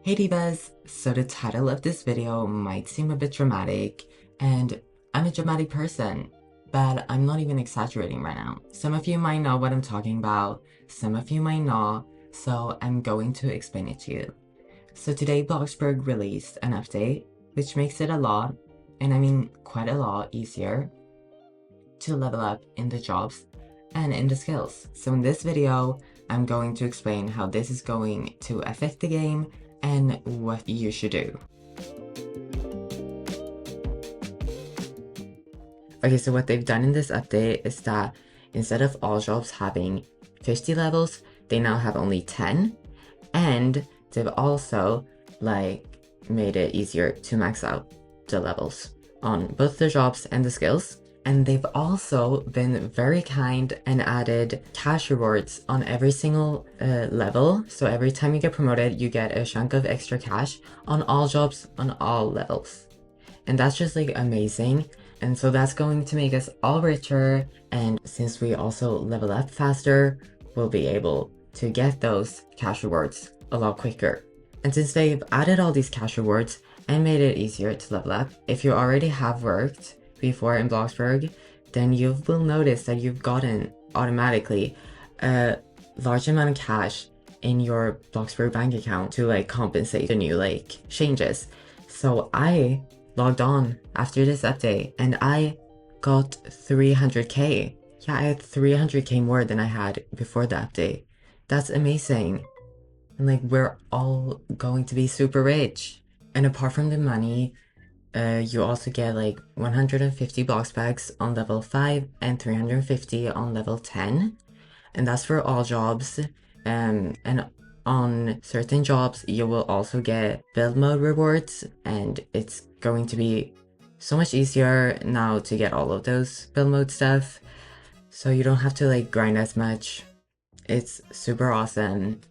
Hey divas! So the title of this video might seem a bit dramatic, and I'm a dramatic person, but I'm not even exaggerating right now. Some of you might know what I'm talking about, some of you might not, so I'm going to explain it to you. So today Bloxburg released an update, which makes it a lot, and I mean quite a lot easier to level up in the jobs and in the skills. So in this video, I'm going to explain how this is going to affect the game and what you should do. Okay, so what they've done in this update is that instead of all jobs having 50 levels, they now have only 10, and they've also made it easier to max out the levels on both the jobs and the skills. And they've also been very kind and added cash rewards on every single level. So every time you get promoted, you get a chunk of extra cash on all jobs on all levels. And that's just amazing. And so that's going to make us all richer. And since we also level up faster, we'll be able to get those cash rewards a lot quicker. And since they've added all these cash rewards and made it easier to level up, if you already have worked before in Bloxburg, then you will notice that you've gotten automatically a large amount of cash in your Bloxburg bank account to compensate the new changes. So I logged on after this update and I got 300k. Yeah, I had 300k more than I had before the update. That's amazing. And we're all going to be super rich. And apart from the money, you also get 150 Bloxburgs on level 5 and 350 on level 10. And that's for all jobs. And on certain jobs, you will also get build mode rewards, and it's going to be so much easier now to get all of those build mode stuff. So you don't have to grind as much. It's super awesome.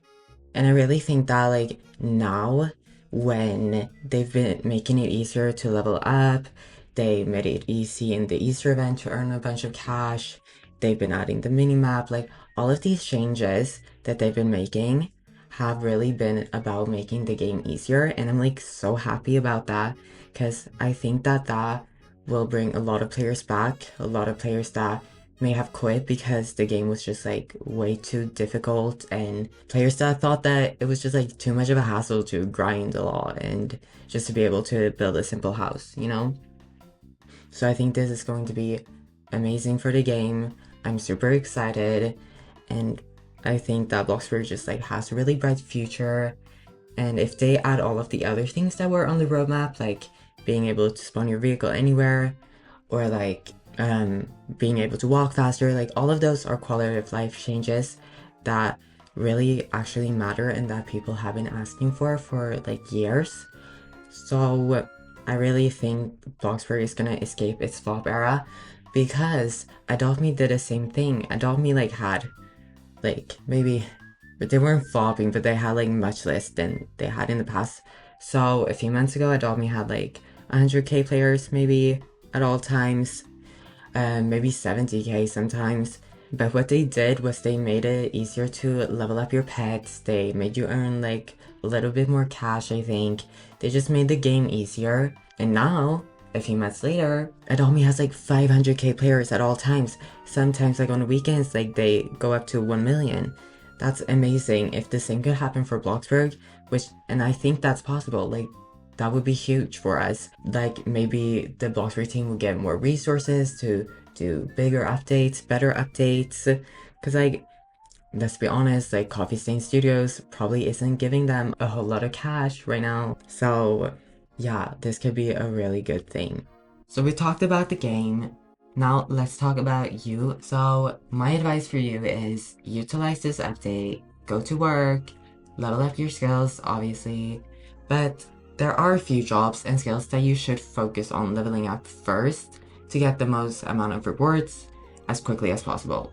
And I really think that now, when they've been making it easier to level up, they made it easy in the Easter event to earn a bunch of cash, they've been adding the minimap, all of these changes that they've been making have really been about making the game easier, and I'm so happy about that, because I think that that will bring a lot of players back, a lot of players that may have quit because the game was just way too difficult, and players that thought that it was just too much of a hassle to grind a lot and just to be able to build a simple house, you know? So I think this is going to be amazing for the game. I'm super excited, and I think that Bloxburg just has a really bright future. And if they add all of the other things that were on the roadmap, like being able to spawn your vehicle anywhere, or being able to walk faster, all of those are quality of life changes that really actually matter and that people have been asking for years. So I really think Bloxburg is gonna escape its flop era, because Adopt Me did the same thing. Adopt Me had maybe, but they weren't flopping, but they had much less than they had in the past. So a few months ago, Adopt Me had 100k players maybe at all times, maybe 70k sometimes. But what they did was they made it easier to level up your pets. They made you earn a little bit more cash, I think. They just made the game easier. And now, a few months later, Adopt Me has 500k players at all times. Sometimes on the weekends, they go up to 1 million. That's amazing. If the same could happen for Bloxburg, and I think that's possible, that would be huge for us. Maybe the Bloxburg team would get more resources to do bigger updates, better updates. Because let's be honest, Coffee Stain Studios probably isn't giving them a whole lot of cash right now. So yeah, this could be a really good thing. So we talked about the game. Now let's talk about you. So my advice for you is utilize this update, go to work, level up your skills, obviously, but there are a few jobs and skills that you should focus on leveling up first to get the most amount of rewards as quickly as possible.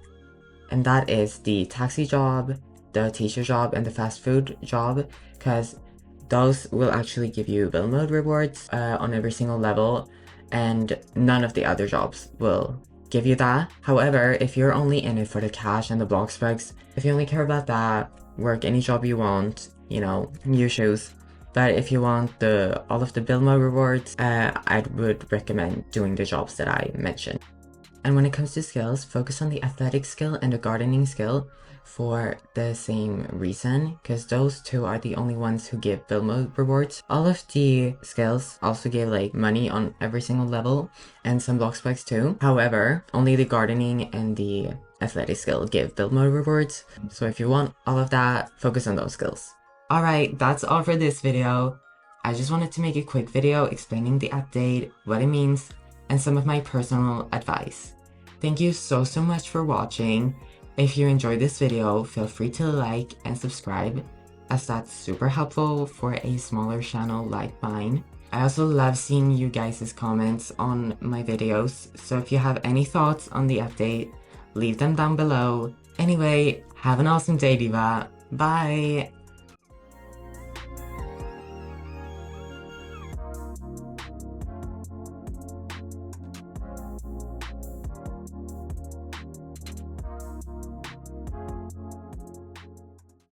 And that is the taxi job, the teacher job, and the fast food job, because those will actually give you build mode rewards on every single level, and none of the other jobs will give you that. However, if you're only in it for the cash and the Bloxburgs, if you only care about that, work any job you want, you know, your shoes, But if you want all of the build mode rewards, I would recommend doing the jobs that I mentioned. And when it comes to skills, focus on the athletic skill and the gardening skill for the same reason, because those two are the only ones who give build mode rewards. All of the skills also give like money on every single level and some Bloxburgs too. However, only the gardening and the athletic skill give build mode rewards. So if you want all of that, focus on those skills. Alright, that's all for this video. I just wanted to make a quick video explaining the update, what it means, and some of my personal advice. Thank you so much for watching. If you enjoyed this video, feel free to like and subscribe, as that's super helpful for a smaller channel like mine. I also love seeing you guys' comments on my videos, so if you have any thoughts on the update, leave them down below. Anyway, have an awesome day, Diva. Bye!